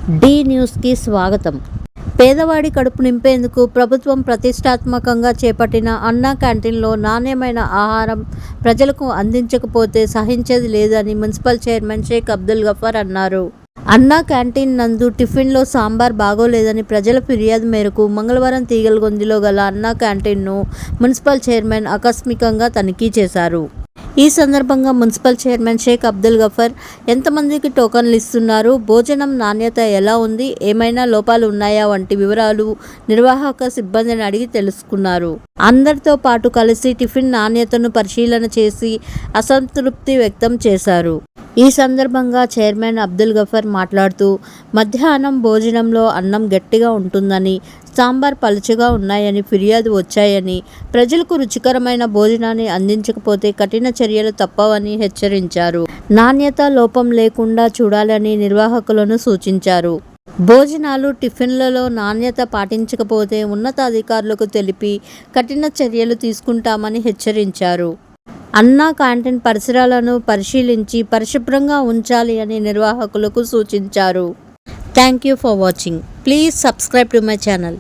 D న్యూస్కి స్వాగతం. పేదవాడి కడుపు నింపేందుకు ప్రభుత్వం ప్రతిష్టాత్మకంగా చేపట్టిన అన్నా క్యాంటీన్లో నాణ్యమైన ఆహారం ప్రజలకు అందించకపోతే సహించేది లేదని మున్సిపల్ చైర్మన్ షేక్ అబ్దుల్ గఫార్ అన్నారు. అన్నా క్యాంటీన్ నందు టిఫిన్లో సాంబార్ బాగోలేదని ప్రజల ఫిర్యాదు మేరకు మంగళవారం తీగలగొందిలో గల అన్నా క్యాంటీన్ను మున్సిపల్ చైర్మన్ ఆకస్మికంగా తనిఖీ చేశారు. ఈ సందర్భంగా మున్సిపల్ చైర్మన్ షేక్ అబ్దుల్ గఫార్ ఎంతమందికి టోకన్లు ఇస్తున్నారు, భోజనం నాణ్యత ఎలా ఉంది, ఏమైనా లోపాలు ఉన్నాయా వంటి వివరాలు నిర్వాహక సిబ్బందిని అడిగి తెలుసుకున్నారు. అందరితో పాటు కలిసి టిఫిన్ నాణ్యతను పరిశీలన చేసి అసంతృప్తి వ్యక్తం చేశారు. ఈ సందర్భంగా చైర్మన్ అబ్దుల్ గఫార్ మాట్లాడుతూ మధ్యాహ్నం భోజనంలో అన్నం గట్టిగా ఉంటుందని, సాంబార్ పలుచగా ఉన్నాయని ఫిర్యాదు వచ్చాయని, ప్రజలకు రుచికరమైన భోజనాన్ని అందించకపోతే కఠిన చర్యలు తప్పవని హెచ్చరించారు. నాణ్యత లోపం లేకుండా చూడాలని నిర్వాహకులను సూచించారు. భోజనాలు టిఫిన్లలో నాణ్యత పాటించకపోతే ఉన్నతాధికారులకు తెలిపి కఠిన చర్యలు తీసుకుంటామని హెచ్చరించారు. అన్నా క్యాంటీన్ పరిసరాలను పరిశీలించి పరిశుభ్రంగా ఉంచాలి అని నిర్వాహకులకు సూచించారు. Thank you for watching. Please subscribe to my channel.